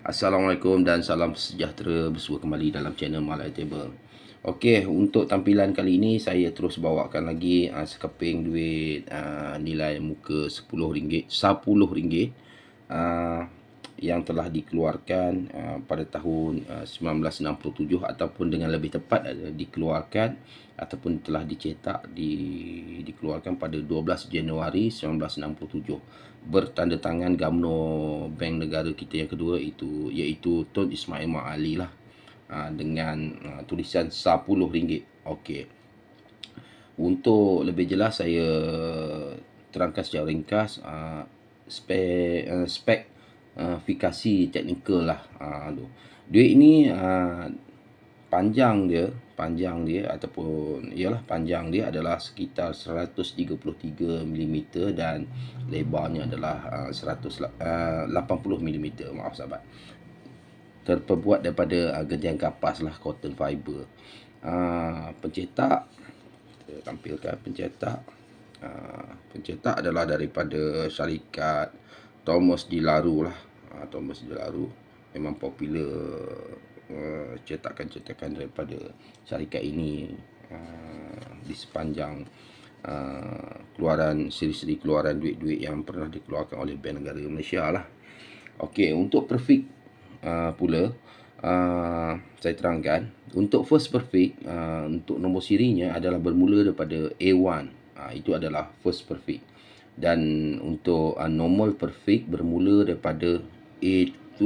Assalamualaikum dan salam sejahtera bersua kembali dalam channel Malay Table. Okey, untuk tampilan kali ini saya terus bawakan lagi sekeping duit nilai muka RM10, RM10 yang telah dikeluarkan pada tahun 1967 ataupun dengan lebih tepat dikeluarkan ataupun telah dikeluarkan pada 12 Januari 1967 bertanda tangan Gamno Bank Negara kita yang kedua iaitu Tun Ismail Ma'ali lah, dengan tulisan RM10. Okey. Untuk lebih jelas saya terangkan secara ringkas spesifikasi teknikal lah. Duit ini panjang dia ataupun panjang dia adalah sekitar 133 mm dan lebarnya adalah 180 mm. Maaf sahabat. Terperbuat daripada gentian kapas lah, cotton fiber. Pencetak, kita tampilkan pencetak. Pencetak adalah daripada syarikat Thomas D. Laru lah. Thomas D. Laru memang popular cetakan-cetakan daripada syarikat ini di sepanjang siri-siri keluaran duit-duit yang pernah dikeluarkan oleh Bank Negara Malaysia lah. Okey, untuk perfect pula saya terangkan untuk first perfect, untuk nombor sirinya adalah bermula daripada A1, itu adalah first perfect, dan untuk normal perfect bermula daripada A2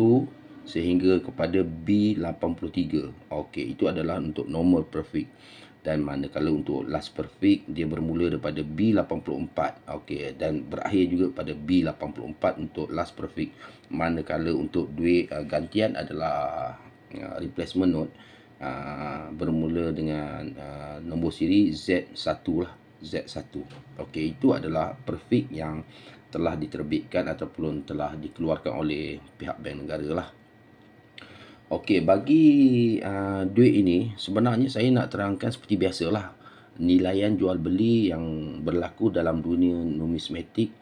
sehingga kepada B83. Okey, itu adalah untuk normal perfect. Dan manakala untuk last perfect dia bermula daripada B84. Okey, dan berakhir juga pada B84 untuk last perfect. Manakala untuk duit gantian adalah replacement note, bermula dengan nombor siri Z1 lah, Z1. Okey, itu adalah perfect yang telah diterbitkan ataupun telah dikeluarkan oleh pihak bank negara lah. Okey, bagi duit ini sebenarnya saya nak terangkan seperti biasalah nilaian jual beli yang berlaku dalam dunia numismatik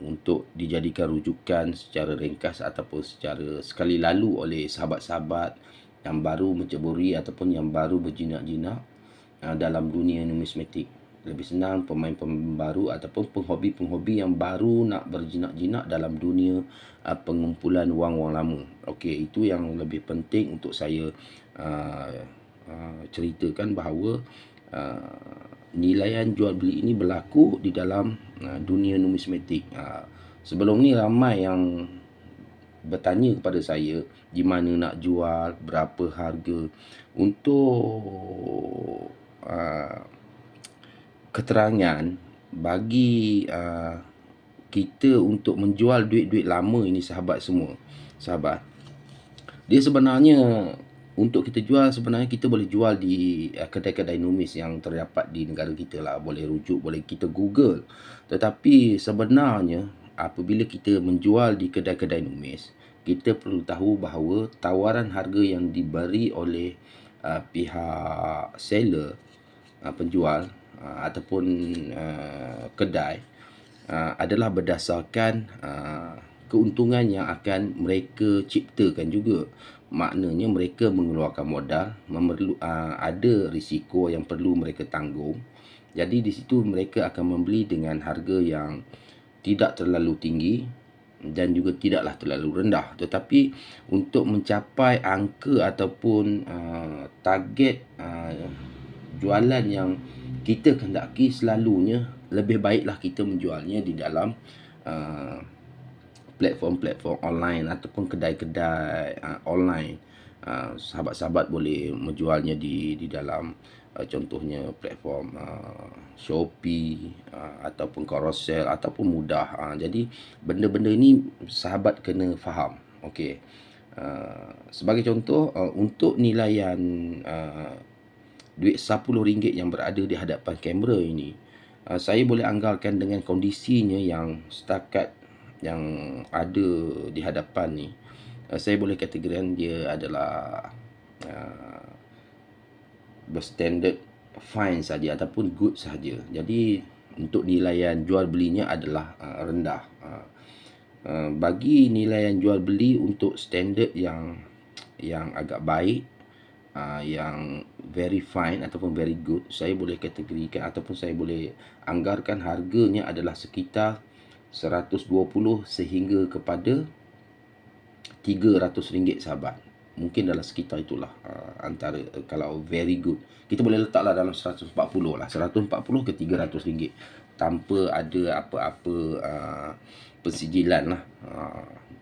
untuk dijadikan rujukan secara ringkas ataupun secara sekali lalu oleh sahabat-sahabat yang baru menceburi ataupun yang baru berjinak-jinak dalam dunia numismatik. Lebih senang pemain-pemain baru ataupun penghobi-penghobi yang baru nak berjinak-jinak dalam dunia pengumpulan wang-wang lama. Okey, itu yang lebih penting untuk saya ceritakan bahawa nilaian jual beli ini berlaku di dalam dunia numismatik. Sebelum ni ramai yang bertanya kepada saya di mana nak jual, berapa harga. Untuk keterangan bagi kita untuk menjual duit-duit lama ini sahabat semua. Sahabat, dia sebenarnya untuk kita jual, sebenarnya kita boleh jual di kedai-kedai numis yang terdapat di negara kita lah. Boleh rujuk, boleh kita Google. Tetapi sebenarnya apabila kita menjual di kedai-kedai numis, kita perlu tahu bahawa tawaran harga yang diberi oleh pihak seller, penjual ataupun kedai adalah berdasarkan keuntungan yang akan mereka ciptakan juga. Maknanya mereka mengeluarkan modal, ada risiko yang perlu mereka tanggung. Jadi di situ mereka akan membeli dengan harga yang tidak terlalu tinggi dan juga tidaklah terlalu rendah. Tetapi untuk mencapai angka ataupun target jualan yang kita kehendaki, selalunya lebih baiklah kita menjualnya di dalam platform-platform online ataupun kedai-kedai online. Sahabat-sahabat boleh menjualnya di dalam contohnya platform Shopee ataupun Carousel ataupun Mudah. Jadi benda-benda ini sahabat kena faham. Okey. Sebagai contoh, untuk nilaian duit RM10 yang berada di hadapan kamera ini, saya boleh anggarkan dengan kondisinya yang setakat yang ada di hadapan ni, saya boleh kategorikan dia adalah berstandard fine saja ataupun good saja. Jadi untuk nilaian jual belinya adalah rendah. bagi nilai yang jual beli untuk standard yang agak baik, yang very fine ataupun very good, saya boleh kategorikan ataupun saya boleh anggarkan harganya adalah sekitar 120 sehingga kepada RM300 sahabat. Mungkin dalam sekitar itulah, antara kalau very good. Kita boleh letaklah dalam 140 lah. 140 ke RM300 tanpa ada apa-apa pensijilan lah.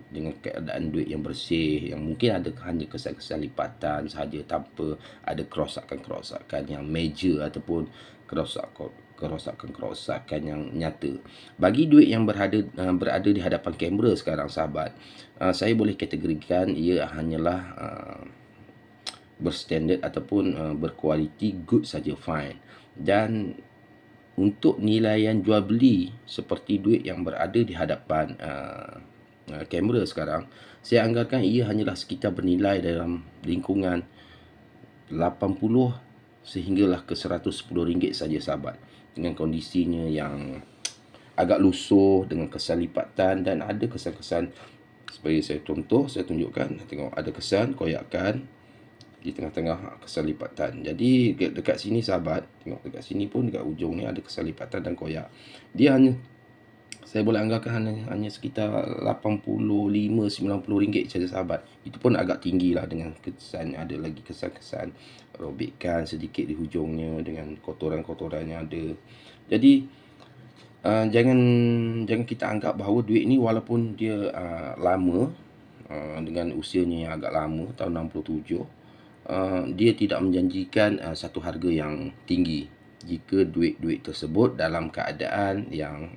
Dengan keadaan duit yang bersih, yang mungkin ada hanya kesan-kesan lipatan sahaja tanpa ada kerosakan-kerosakan yang major ataupun kerosakan yang nyata. Bagi duit yang berada di hadapan kamera sekarang sahabat, saya boleh kategorikan ia hanyalah berstandard ataupun berkualiti good saja, fine. Dan untuk nilaian jual beli seperti duit yang berada di hadapan kamera sekarang, saya anggarkan ia hanyalah sekitar bernilai dalam lingkungan 80 sehinggalah ke RM110 saja sahabat, dengan kondisinya yang agak lusuh, dengan kesan lipatan dan ada kesan-kesan seperti saya tunjukkan, tengok ada kesan koyakan di tengah-tengah kesan lipatan. Jadi dekat sini sahabat, tengok dekat sini pun, dekat ujung ni ada kesan lipatan dan koyak. Dia hanya, saya boleh anggarkan hanya sekitar RM85-90 saja sahabat. Itu pun agak tinggi lah, dengan kesan, ada lagi kesan-kesan robekan sedikit di hujungnya dengan kotoran-kotoran yang ada. Jadi jangan kita anggap bahawa duit ni walaupun dia lama, dengan usianya yang agak lama, tahun 67, dia tidak menjanjikan satu harga yang tinggi jika duit-duit tersebut dalam keadaan yang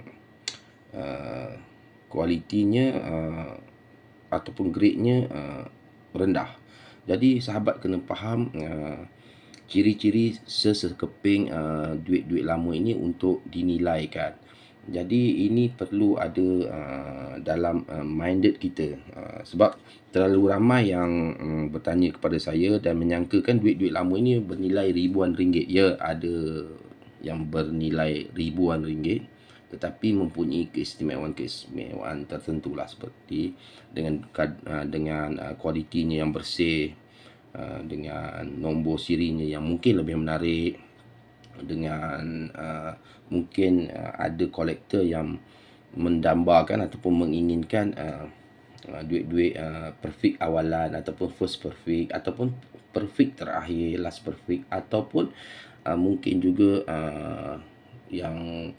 kualitinya ataupun grade-nya rendah. Jadi sahabat kena faham ciri-ciri sesekeping duit-duit lama ini untuk dinilaikan. Jadi ini perlu ada dalam minded kita, sebab terlalu ramai yang bertanya kepada saya dan menyangkakan duit-duit lama ini bernilai ribuan ringgit. Ya, ada yang bernilai ribuan ringgit, tetapi mempunyai keistimewaan tertentu lah, seperti dengan kualitinya yang bersih, dengan nombor sirinya yang mungkin lebih menarik, dengan mungkin ada kolektor yang mendambakan ataupun menginginkan duit-duit perfect awalan ataupun first perfect ataupun perfect terakhir, last perfect, ataupun mungkin juga yang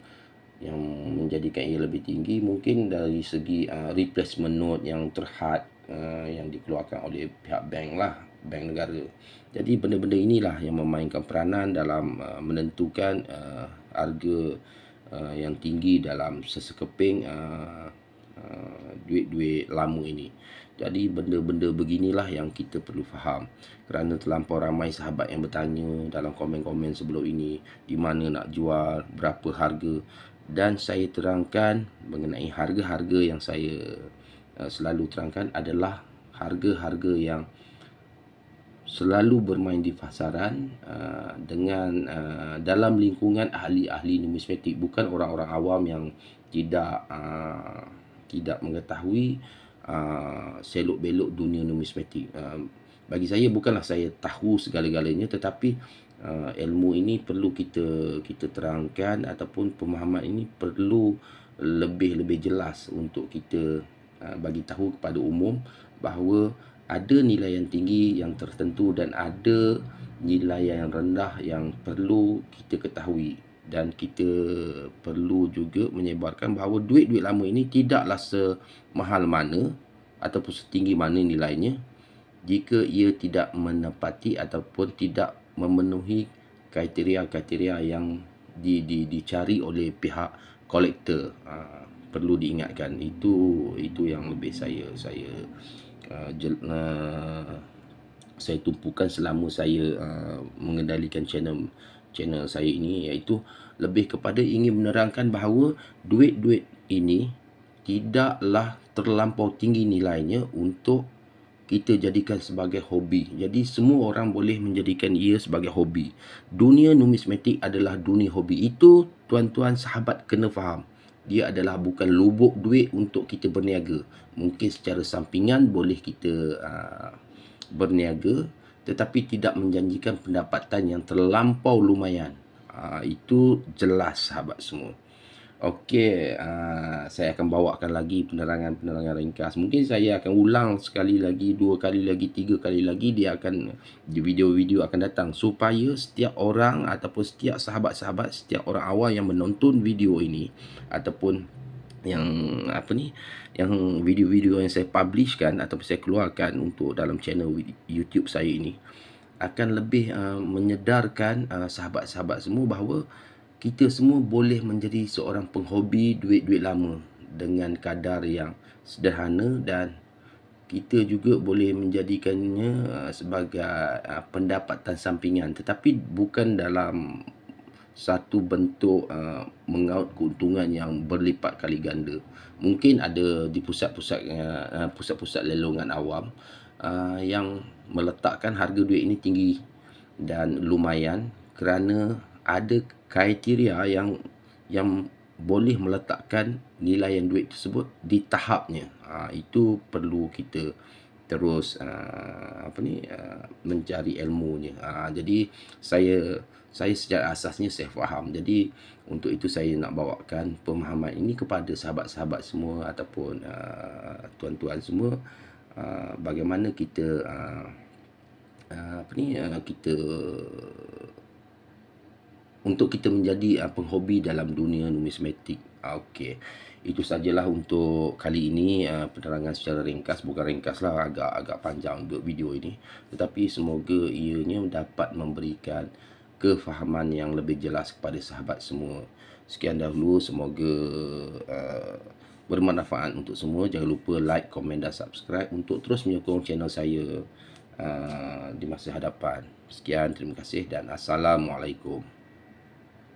menjadikan ia lebih tinggi mungkin dari segi replacement note yang terhad, yang dikeluarkan oleh pihak bank lah, bank negara. Jadi benda-benda inilah yang memainkan peranan dalam menentukan harga yang tinggi dalam sesekeping duit-duit lama ini. Jadi benda-benda beginilah yang kita perlu faham, kerana terlampau ramai sahabat yang bertanya dalam komen-komen sebelum ini, di mana nak jual, berapa harga, dan saya terangkan mengenai harga-harga yang saya selalu terangkan adalah harga-harga yang selalu bermain di pasaran dengan dalam lingkungan ahli-ahli numismatik, bukan orang-orang awam yang tidak mengetahui selok-belok dunia numismatik. Bagi saya, bukanlah saya tahu segala-galanya, tetapi ilmu ini perlu kita terangkan, ataupun pemahaman ini perlu lebih jelas untuk kita bagi tahu kepada umum bahawa ada nilai yang tinggi yang tertentu dan ada nilai yang rendah yang perlu kita ketahui. Dan kita perlu juga menyebarkan bahawa duit-duit lama ini tidaklah semahal mana ataupun setinggi mana nilainya jika ia tidak menepati ataupun tidak memenuhi kriteria-kriteria yang dicari oleh pihak kolektor. Perlu diingatkan, itu yang lebih saya tumpukan selama saya mengendalikan channel saya ini, iaitu lebih kepada ingin menerangkan bahawa duit-duit ini tidaklah terlampau tinggi nilainya untuk kita jadikan sebagai hobi. Jadi semua orang boleh menjadikan ia sebagai hobi. Dunia numismatik adalah dunia hobi. Itu tuan-tuan sahabat kena faham. dia adalah bukan lubuk duit untuk kita berniaga. Mungkin secara sampingan boleh kita berniaga, tetapi tidak menjanjikan pendapatan yang terlampau lumayan. Itu jelas sahabat semua. Okey, saya akan bawakan lagi penerangan-penerangan ringkas. Mungkin saya akan ulang sekali lagi, 2 kali lagi, 3 kali lagi, dia akan di video-video akan datang, supaya setiap orang ataupun setiap sahabat-sahabat, setiap orang awam yang menonton video ini ataupun yang yang video-video yang saya publishkan ataupun saya keluarkan untuk dalam channel YouTube saya ini, akan lebih menyedarkan sahabat-sahabat semua bahawa kita semua boleh menjadi seorang penghobi duit-duit lama dengan kadar yang sederhana, dan kita juga boleh menjadikannya sebagai pendapatan sampingan, tetapi bukan dalam satu bentuk mengaut keuntungan yang berlipat kali ganda. Mungkin ada di pusat-pusat lelongan awam yang meletakkan harga duit ini tinggi dan lumayan kerana ada kriteria yang boleh meletakkan nilaian duit tersebut di tahapnya. Itu perlu kita terus mencari ilmunya. Jadi saya secara asasnya saya faham. Jadi untuk itu saya nak bawakan pemahaman ini kepada sahabat-sahabat semua ataupun tuan-tuan semua, bagaimana kita kita untuk kita menjadi penghobi dalam dunia numismatik. Okey. Itu sajalah untuk kali ini, penerangan secara ringkas, bukan ringkas lah, agak panjang untuk video ini. Tetapi semoga ianya dapat memberikan kefahaman yang lebih jelas kepada sahabat semua. Sekian dahulu, semoga bermanfaat untuk semua. Jangan lupa like, komen dan subscribe untuk terus menyokong channel saya di masa hadapan. Sekian, terima kasih dan Assalamualaikum.